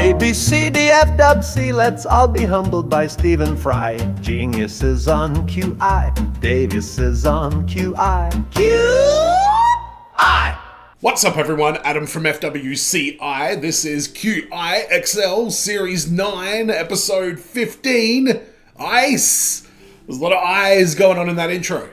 A, B, C, D, F, W, C, let's all be humbled by Stephen Fry. Genius is on QI, Davis is on QI. QI! What's up everyone, Adam from FWCI. This is QIXL Series 9, Episode 15, Ice. There's a lot of eyes going on in that intro.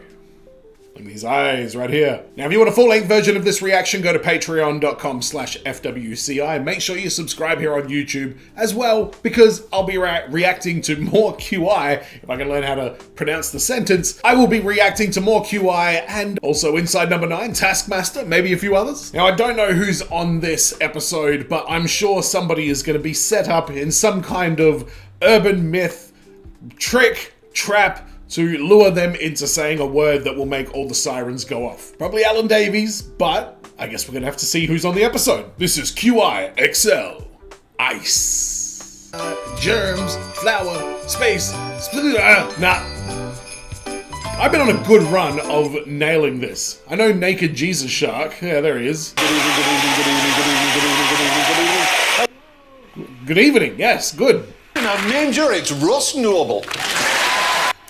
Look at these eyes right here. Now, if you want a full-length version of this reaction, go to patreon.com/FWCI. Make sure you subscribe here on YouTube as well, because I'll be reacting to more QI. If I can learn how to pronounce the sentence, I will be reacting to more QI and also Inside Number 9, Taskmaster, maybe a few others. Now, I don't know who's on this episode, but I'm sure somebody is going to be set up in some kind of urban myth, trick, trap, to lure them into saying a word that will make all the sirens go off. Probably Alan Davies, but I guess we're gonna have to see who's on the episode. This is QIXL. Ice. Germs, flour, space, nah. I've been on a good run of nailing this. I know Naked Jesus Shark. Yeah, there he is. Good evening, yes, good. I've named you, it's Ross Noble.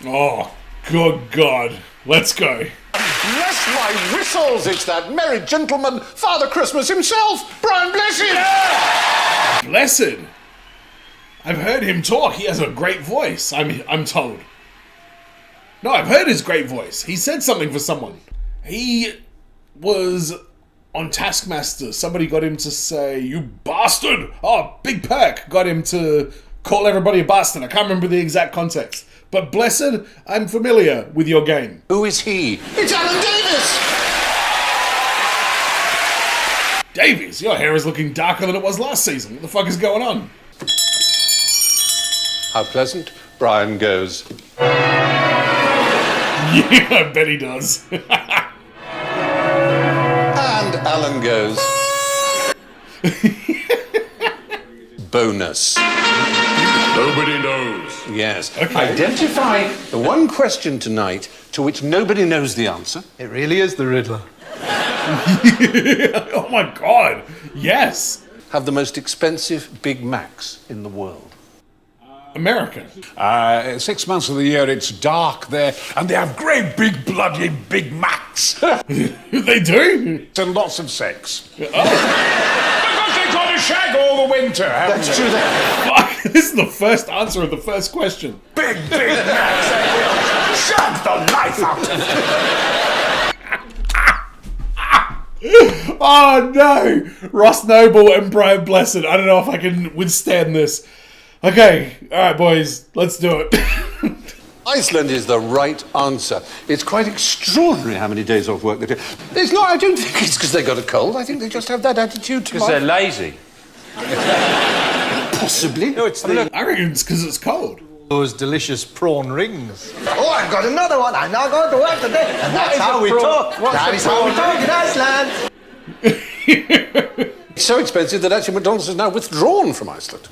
Oh, good God. Let's go. Bless my whistles, it's that merry gentleman, Father Christmas himself, Prawn, bless him! Blessed. I've heard him talk. He has a great voice, I'm told. No, I've heard his great voice. He said something for someone. He was on Taskmaster. Somebody got him to say, "You bastard!" Oh, Big Perk got him to call everybody a bastard. I can't remember the exact context. But Blessed, I'm familiar with your game. Who is he? It's Alan Davis! Davies, your hair is looking darker than it was last season. What the fuck is going on? How pleasant Brian goes. Yeah, I bet he does. And Alan goes. Bonus. Nobody knows. Yes. Okay. Identify the one question tonight to which nobody knows the answer. It really is the Riddler. Oh my God, yes. Have the most expensive Big Macs in the world. America. 6 months of the year it's dark there, and they have great big bloody Big Macs. They do? And lots of sex. Because they got to shag all the winter, haven't That's they? true there. Fuck, this is the first answer of the first question. Big Macs, they will shag the life out of them. Oh no! Ross Noble and Brian Blessed. I don't know if I can withstand this. Okay, alright boys, let's do it. Iceland is the right answer. It's quite extraordinary how many days off work they do. It's not, I don't think it's because they got a cold. I think they just have that attitude to Because they're lazy. Possibly. No, it's the... I reckon it's because it's cold. Those delicious prawn rings. Oh, I've got another one. I'm not going to work today. And that's how we talk. That is how we talk in Iceland. It's so expensive that actually McDonald's has now withdrawn from Iceland.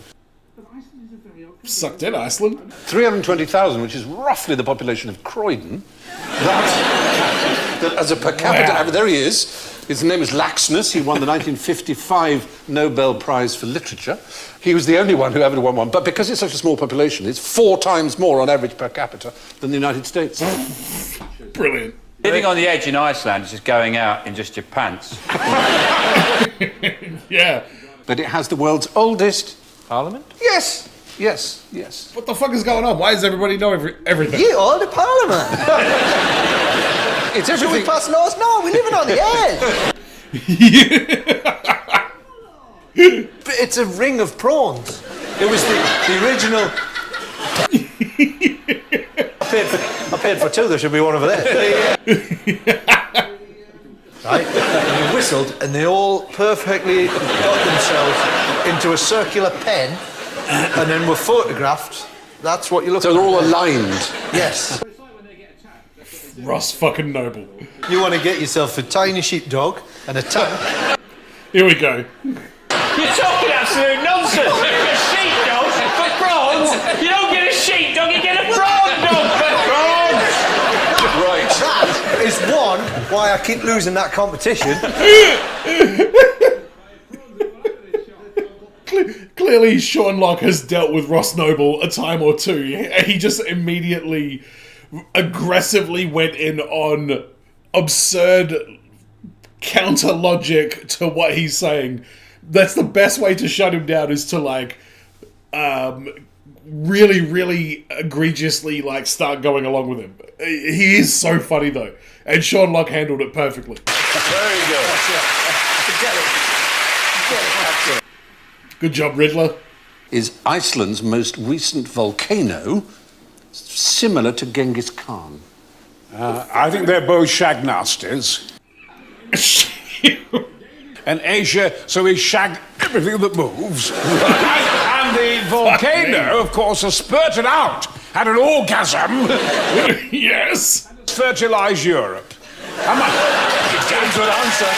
Sucked in Iceland. 320,000, which is roughly the population of Croydon. That as a per capita, Wow. there he is. His name is Laxness. He won the 1955 Nobel Prize for Literature. He was the only one who ever won one. But because it's such a small population, it's 4 times more on average per capita than the United States. Brilliant. Living on the edge in Iceland is just going out in just your pants. Yeah. But it has the world's oldest... Parliament? Yes, yes, yes. What the fuck is going on? Why does everybody know everything? Ye all the Parliament. It's Should we everything... pass laws? No, we're living on the edge. But it's a ring of prawns. It was the original. I paid for 2, there should be one over there. Right? And we whistled, and they all perfectly got themselves into a circular pen, and then were photographed. That's what you look So at. they're all aligned. Yes. Ross fucking Noble. You want to get yourself a tiny sheepdog and a tank. Here we go. You're talking absolute nonsense! A sheepdog for prawns? You don't get a sheepdog, you get a prawn dog for prawns! Right. That is one why I keep losing that competition. Clearly, Sean Locke has dealt with Ross Noble a time or two. He just immediately, aggressively went in on absurd counter logic to what he's saying. That's the best way to shut him down, is to like really, really egregiously like start going along with him. He is so funny though, and Sean Locke handled it perfectly. Very good. Good job, Riddler. Is Iceland's most recent volcano similar to Genghis Khan? I think they're both shag nasties. And Asia, so we shag everything that moves. and the volcano, of course, has spurted out, had an orgasm. Yes. Fertilise Europe. Am I? Good answer.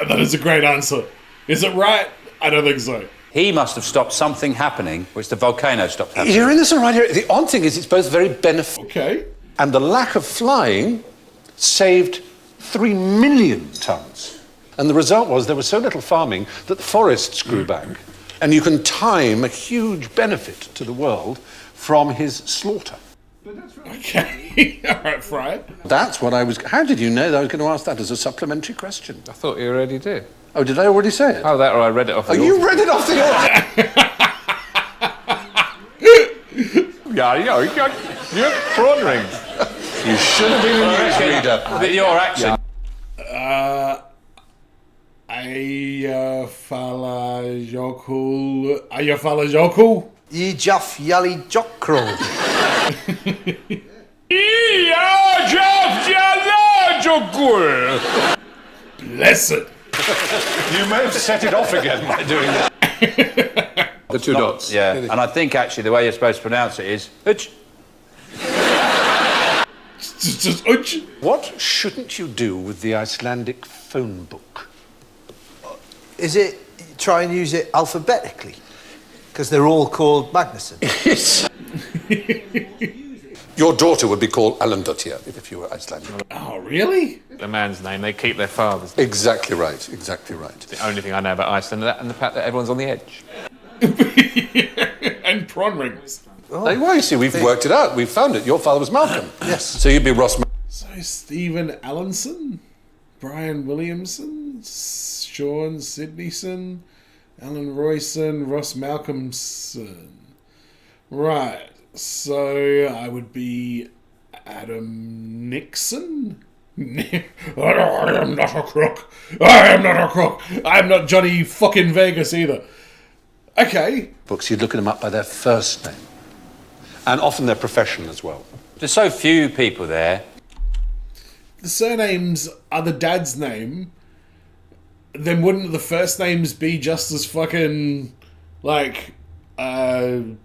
That is a great answer. Is it right? I don't think so. He must have stopped something happening, which the volcano stopped happening. You're in this right here. The odd thing is it's both very beneficial. Okay. And the lack of flying saved 3 million tonnes. And the result was there was so little farming that the forests grew back. And you can time a huge benefit to the world from his slaughter. Okay. All right, Fry. That's what I was... How did you know that I was going to ask that as a supplementary question? I thought you already did. Oh, did I already say it? Oh, that, or I read it off. Oh, you read it off the Yeah, you're prawn rings. You should have been a newsreader. With your accent. Ayafala Ijaf Yali Jokro. Blessed. You may have set it off again by doing that. The two dots. Yeah, and I think actually the way you're supposed to pronounce it is Hutch. Just Uch. What shouldn't you do with the Icelandic phone book? Is it try and use it alphabetically? Because they're all called Magnuson. Yes. Your daughter would be called Alandottir if you were Icelandic. Oh, really? The man's name, they keep their father's. Exactly right, exactly right. The only thing I know about Iceland, and the fact that everyone's on the edge. And prawn rings. Well, you see, we've worked it out. We've found it. Your father was Malcolm. Yes. So you'd be Ross. So Stephen Allenson, Brian Williamson, Sean Sydneyson, Alan Royson, Ross Malcolmson. Right. So I would be Adam Nixon. I am not a crook. I am not a crook. I am not Johnny fucking Vegas either. Okay. Books, you'd look at them up by their first name. And often their profession as well. There's so few people there. The surnames are the dad's name. Then wouldn't the first names be just as fucking, like,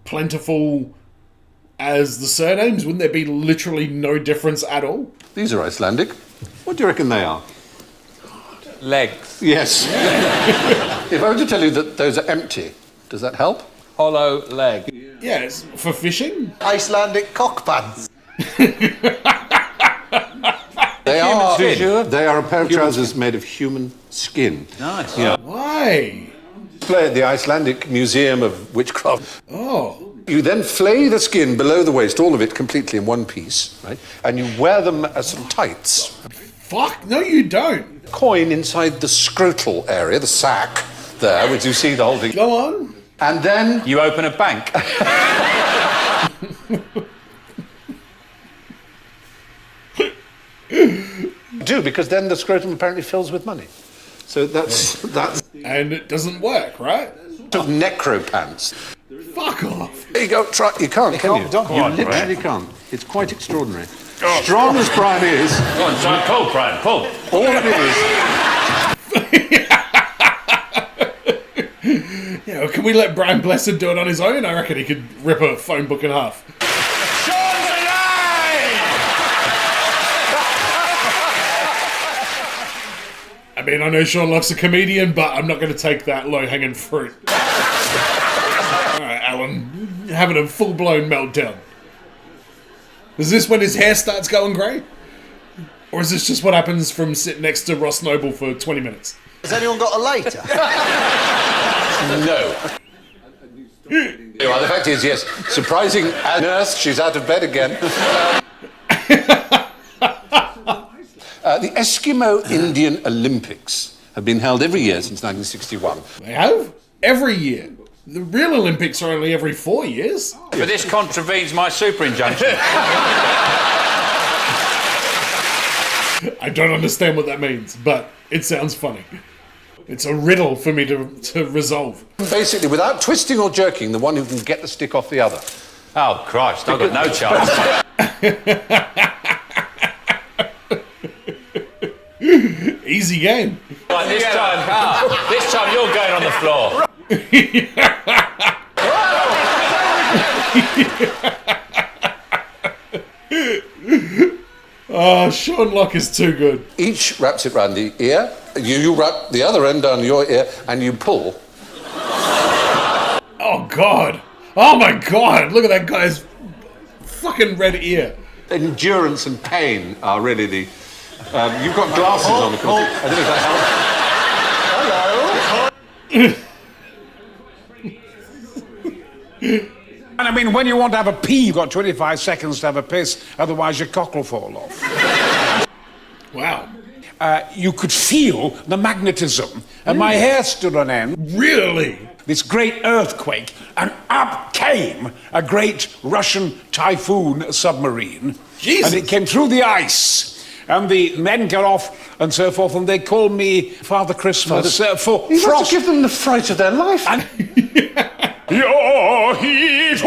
plentiful as the surnames? Wouldn't there be literally no difference at all? These are Icelandic. What do you reckon they are? Legs. Yes. If I were to tell you that those are empty, does that help? Hollow leg. Yes, for fishing? Icelandic cock pants. They are. skin. They are a pair of trousers made of human skin. Nice. Yeah. Why? Play at the Icelandic Museum of Witchcraft. Oh. You then flay the skin below the waist, all of it completely in one piece, right? And you wear them as sort of tights. Fuck, no you don't. Coin inside the scrotal area, the sac there, which you see the whole thing. Go on. And then You open a bank. do, because then the scrotum apparently fills with money. So that's And it doesn't work, right? necropants. Fuck off. There you go. Try. You can't, can you? Done. You literally can't. It's quite extraordinary. Strong as Brian is, Go on, son. Pull, Prawn, pull. all it is. Yeah, well, can we let Brian Blessed do it on his own? I reckon he could rip a phone book in half. Sean's alive! I mean, I know Sean Locke's a comedian, but I'm not going to take that low-hanging fruit. Alright, Alan, having a full-blown meltdown. Is this when his hair starts going grey? Or is this just what happens from sitting next to Ross Noble for 20 minutes? Has anyone got a lighter? No. Well, the fact is, yes, surprising nurse, she's out of bed again. The Eskimo Indian Olympics have been held every year since 1961. They have? Every year. The real Olympics are only every 4 years. But this contravenes my super injunction. I don't understand what that means, but it sounds funny. It's a riddle for me to resolve. Basically, without twisting or jerking, the one who can get the stick off the other. Oh, Christ, I've got no chance. Easy game. Right, this time you're going on the floor. Oh, Sean Locke is too good. Each wraps it round the ear. You wrap the other end down your ear, and you pull. Oh, God. Oh, my God. Look at that guy's fucking red ear. Endurance and pain are really the... you've got glasses on, of course. I don't know if that helps. And I mean, when you want to have a pee, you've got 25 seconds to have a piss, otherwise your cock will fall off. Wow. You could feel the magnetism, and my hair stood on end. Really? This great earthquake, and up came a great Russian typhoon submarine. Jesus. And it came through the ice. And the men got off and so forth, and they called me Father Christmas for You have frost. to give them the fright of their life. Your heat.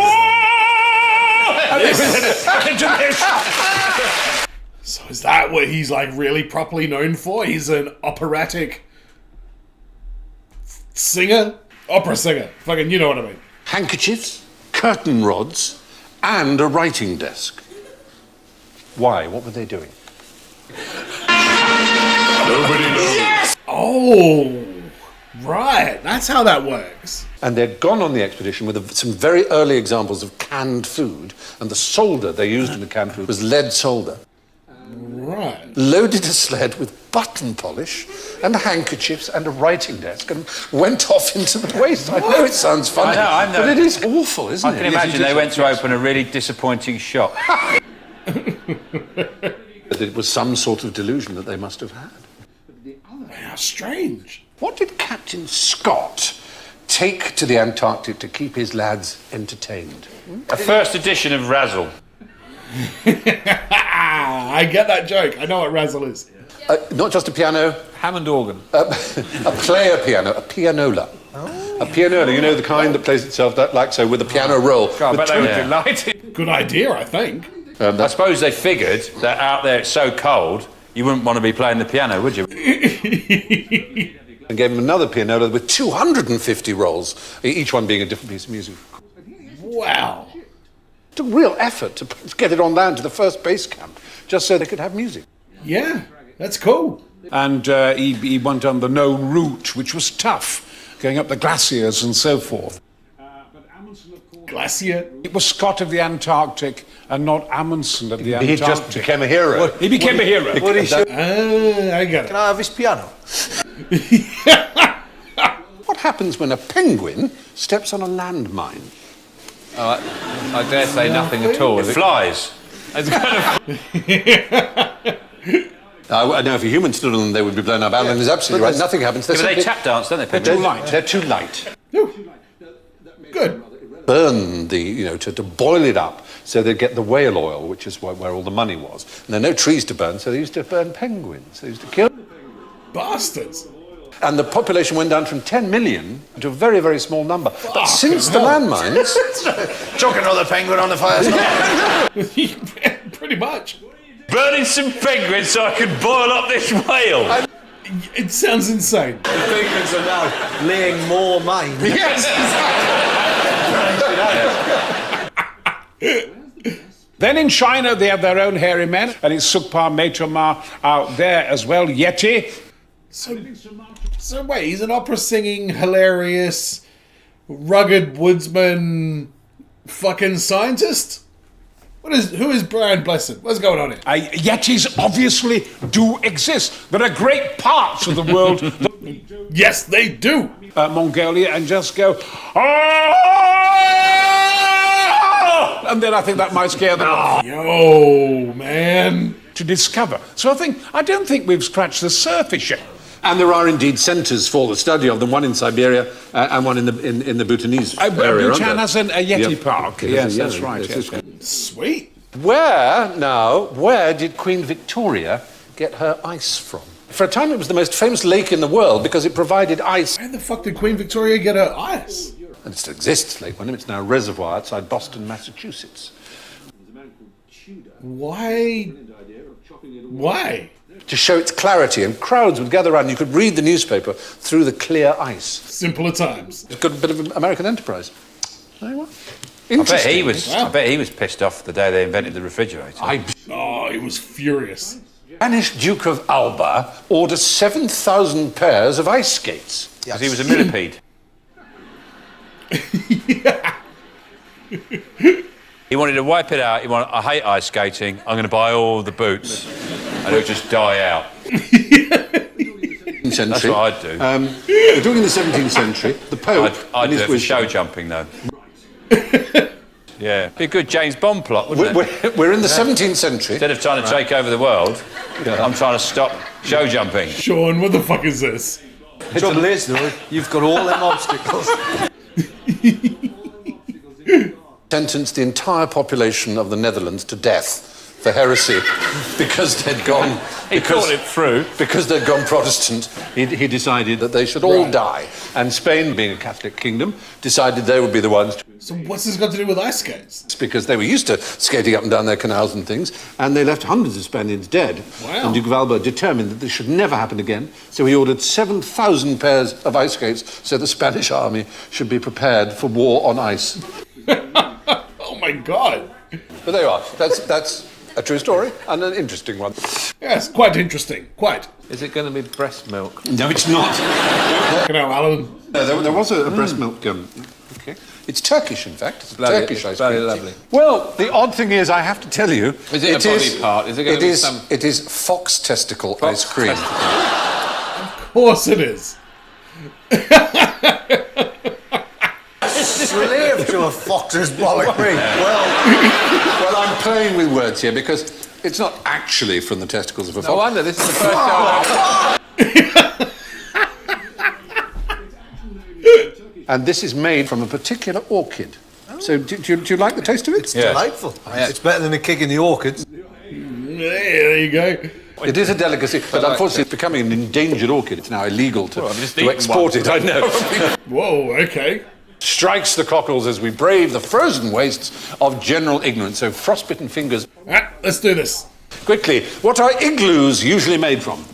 So is that what he's like really properly known for? He's an operatic singer? Opera singer. Fucking, you know what I mean. Handkerchiefs, curtain rods, and a writing desk. Why? What were they doing? Oh, right. That's how that works. And they'd gone on the expedition with some very early examples of canned food, and the solder they used in the canned food was lead solder. Right. Loaded a sled with button polish and handkerchiefs and a writing desk and went off into the waste. I know it sounds funny, I know. but it is awful, isn't I it? can imagine they went to open a really disappointing shop. It was some sort of delusion that they must have had. How strange. What did Captain Scott take to the Antarctic to keep his lads entertained? A first edition of Razzle. I get that joke. I know what Razzle is. Not just a piano, Hammond organ. a player piano, a pianola. A pianola, you know, the kind that plays itself like so with a piano roll. God, with but they were Yeah. delighted. Good idea, I think. I suppose they figured that out there it's so cold, you wouldn't want to be playing the piano, would you? and gave him another pianola with 250 rolls, each one being a different piece of music. Wow. It took real effort to get it on land to the first base camp, just so they could have music. Yeah, that's cool. And he went on the known route, which was tough, going up the glaciers and so forth. Glacier. It was Scott of the Antarctic and not Amundsen of the He Antarctic. just became a hero. He became a hero. What he should... I get it. Can I have his piano? What happens when a penguin steps on a landmine? I dare say nothing at all. It flies. It's kind of... I know if a human stood on them, they would be blown up. Alan is absolutely right. Nothing happens. But they tap dance, don't they? They're too light. They're too light. Good. Burn to boil it up so they'd get the whale oil, which is where all the money was. And there are no trees to burn, so they used to burn penguins. They used to kill. Bastards. And the population went down from 10 million to a very, very small number. But since the landmines... Chuck another penguin on the fire. Pretty much. Burning some penguins so I could boil up this whale. It sounds insane. The penguins are now laying more mine. Then in China, they have their own hairy men, and it's Sukpa Maitama out there as well, Yeti. So wait, he's an opera singing, hilarious, rugged woodsman, fucking scientist? Who is Brian Blessed? What's going on here? Yetis obviously do exist. There are great parts of the world Yes, they do. Mongolia and just go, "Ah!" and then I think that might scare them off Yo, man. to discover. So I don't think we've scratched the surface yet. And there are indeed centres for the study of them, one in Siberia and one in the Bhutanese area. Bhutan has a Yeti Yep. park. It Yes, is a that's Yeti. right. It's Yes. Sweet. Where did Queen Victoria get her ice from? For a time, it was the most famous lake in the world because it provided ice. Where the fuck did Queen Victoria get her ice? And it still exists, Lake Wenham. It's now a reservoir outside Boston, Massachusetts. Why? Why? To show its clarity, and crowds would gather around. And you could read the newspaper through the clear ice. Simpler times. It's got a bit of American enterprise. Very well. I bet Interesting. he was pissed off the day they invented the refrigerator. Oh, he was furious. Spanish Duke of Alba ordered 7,000 pairs of ice skates. Because he was a millipede. He wanted to wipe it out. He wanted, I hate ice skating. I'm going to buy all the boots. And it'll just die out. Century. That's what I'd do. During the 17th century, the Pope... I'd do in his it for wisdom- show jumping, though. Yeah. Be a good James Bond plot, wouldn't it? We're in the 17th century. Instead of trying to take over the world, I'm trying to stop show jumping. Sean, what the fuck is this? The trouble is, though, you've got all them obstacles. Sentenced the entire population of the Netherlands to death for heresy because they'd gone... He thought it through. Because they'd gone Protestant, he decided that they should all die. And Spain, being a Catholic kingdom, decided they would be the ones... So what's this got to do with ice skates? Because they were used to skating up and down their canals and things, and they left hundreds of Spaniards dead. Wow. And Duke of Alba determined that this should never happen again, so he ordered 7,000 pairs of ice skates so the Spanish army should be prepared for war on ice. Oh my god. But there you are. That's a true story and an interesting one. Yes, quite interesting. Quite. Is it going to be breast milk? No, it's not. You know, Alan. No, there was a breast milk. Okay. It's Turkish, in fact. It's Lovely. Turkish ice Very cream. lovely. Well, the odd thing is, I have to tell you, Is it a body part? Is it going to be some... It is fox testicle ice cream. Of course it is. Relieved to a fox's bollock cream. Well, I'm playing with words here because it's not actually from the testicles of a fox. No wonder, this is the first time... And this is made from a particular orchid. So, do you like the taste of it? It's delightful. It's better than a kick in the orchids. There you go. It is a delicacy, but unfortunately it's becoming an endangered orchid. It's now illegal to export it, I know. Whoa, okay. Strikes the cockles as we brave the frozen wastes of general ignorance. So frostbitten fingers. Alright, let's do this. Quickly, what are igloos usually made from?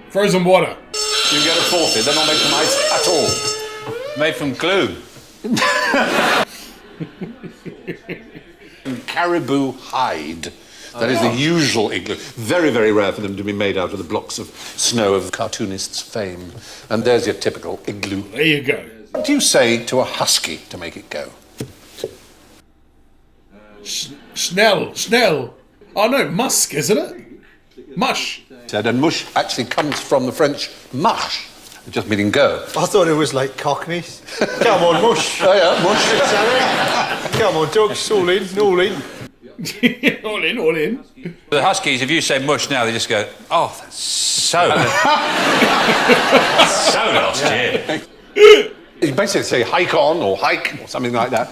Frozen water. You get a forfeit, they're not made from ice at all. Made from glue. Caribou hide. That is the usual igloo. Very, very rare for them to be made out of the blocks of snow of cartoonists' fame. And there's your typical igloo. There you go. What do you say to a husky to make it go? Schnell. Oh no, musk, isn't it? Mush. And mush actually comes from the French mush, just meaning go. I thought it was like Cockneys. Come on, mush. Oh yeah, mush. Come on, dogs, all in, all in. all in. The Huskies, if you say mush now, they just go, oh, that's so... so last year. You basically say hike on or hike or something like that.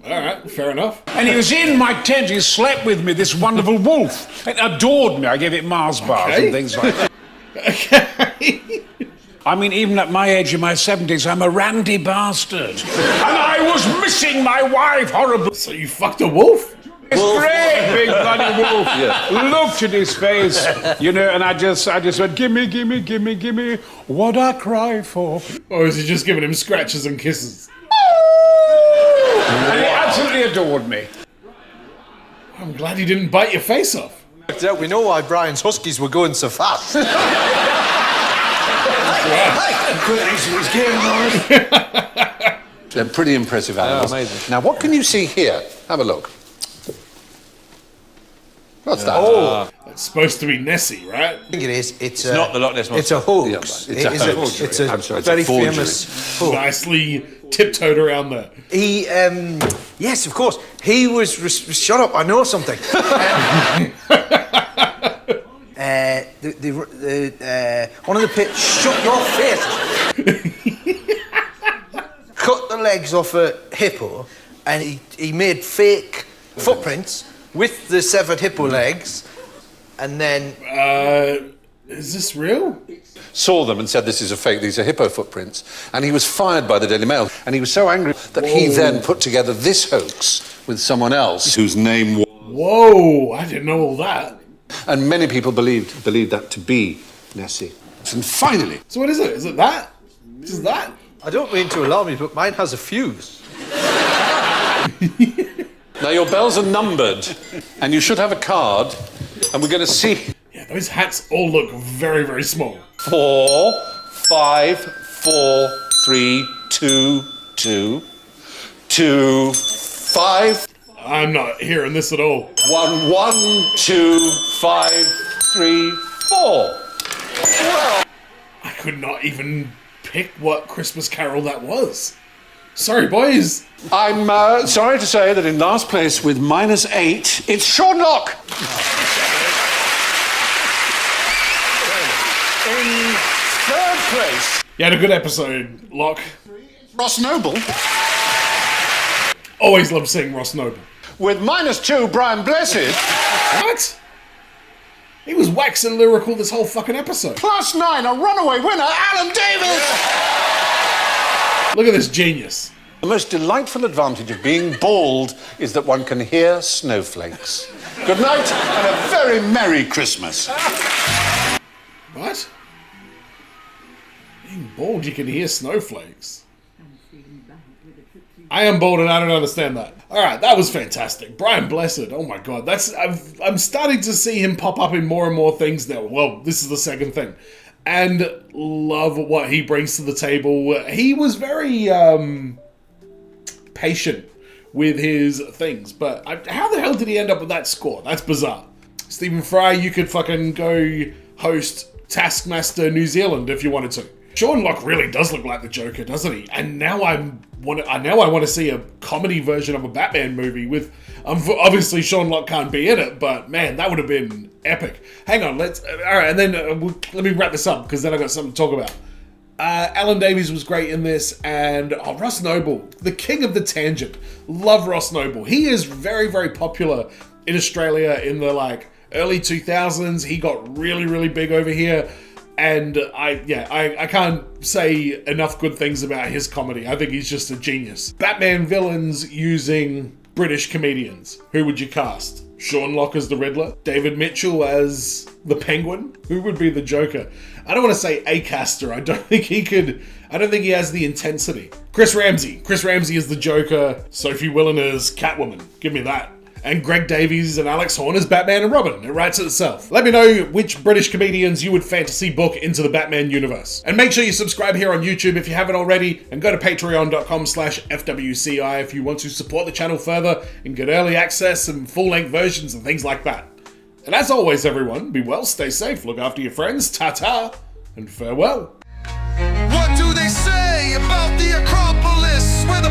Alright, fair enough. And he was in my tent, he slept with me, this wonderful wolf. It adored me, I gave it Mars bars Okay. and things like that. Okay. I mean, even at my age, in my 70s, I'm a randy bastard. And I was missing my wife horribly. So you fucked a wolf? This great big bloody wolf looked at his face, you know, and I just went, gimme, what I cry for. Or is he just giving him scratches and kisses? And he absolutely adored me. I'm glad he didn't bite your face off. We know why Brian's Huskies were going so fast. They're pretty impressive animals. amazing. Now, what can you see here? Have a look. What's that? Oh, It's supposed to be Nessie, right? I think it is. It's not the Loch Ness Monster. It's a hoax. Yeah, It is hoax. It's a I'm sorry, it's very a forgery. famous hoax. Nicely tiptoed around there. He, yes, of course. He was. Shut up! I know something. One of the pits. Shut your face. Cut the legs off a hippo, and he made fake footprints with the severed hippo legs, and then. Is this real? Saw them and said, this is a fake, these are hippo footprints. And he was fired by the Daily Mail. And he was so angry that he then put together this hoax with someone else whose name was... Whoa, I didn't know all that. And many people believed that to be Nessie. And finally... So what is it? Is it that? Is that? I don't mean to alarm you, but mine has a fuse. Now your bells are numbered, and you should have a card, and we're going to see... Yeah, those hats all look very, very small. 4, 5, 4, 3, 2, 2, 2, 5... I'm not hearing this at all. 1, 1, 2, 5, 3, 4. Well, I could not even pick what Christmas Carol that was. Sorry, boys. I'm sorry to say that in last place with -8, it's Sean Locke. In third place, You had a good episode, Locke. Ross Noble. Always love seeing Ross Noble. With -2, Brian Blessed. What? He was waxing lyrical this whole fucking episode. +9, a runaway winner, Alan Davis. Look at this genius. The most delightful advantage of being bald is that one can hear snowflakes. Good night and a very Merry Christmas. What? Being bald, you can hear snowflakes. I am bald and I don't understand that. All right, that was fantastic. Brian Blessed, oh my god, I'm starting to see him pop up in more and more things now. Well, this is the second thing. And love what he brings to the table. He was very patient with his things, but how the hell did he end up with that score? That's bizarre. Stephen Fry, you could fucking go host Taskmaster New Zealand if you wanted to. Sean Locke really does look like the Joker, doesn't he? And now I want to see a comedy version of a Batman movie with. Obviously, Sean Locke can't be in it, but man, that would have been epic. Hang on, all right, and then let me wrap this up because then I got something to talk about. Alan Davies was great in this, and Ross Noble, the king of the tangent. Love Ross Noble. He is very, very popular in Australia in the early 2000s. He got really, really big over here. And I can't say enough good things about his comedy. I think he's just a genius. Batman villains using British comedians. Who would you cast? Sean Locke as the Riddler? David Mitchell as the Penguin? Who would be the Joker? I don't want to say Acaster. I don't think he has the intensity. Chris Ramsey. Chris Ramsey is the Joker. Sophie Willen as Catwoman. Give me that. And Greg Davies and Alex Horn as Batman and Robin. It writes itself. Let me know which British comedians you would fantasy book into the Batman universe. And make sure you subscribe here on YouTube if you haven't already, and go to patreon.com/FWCI if you want to support the channel further and get early access and full-length versions and things like that. And as always, everyone, be well, stay safe, look after your friends, ta-ta, and farewell. What do they say about the Acropolis where the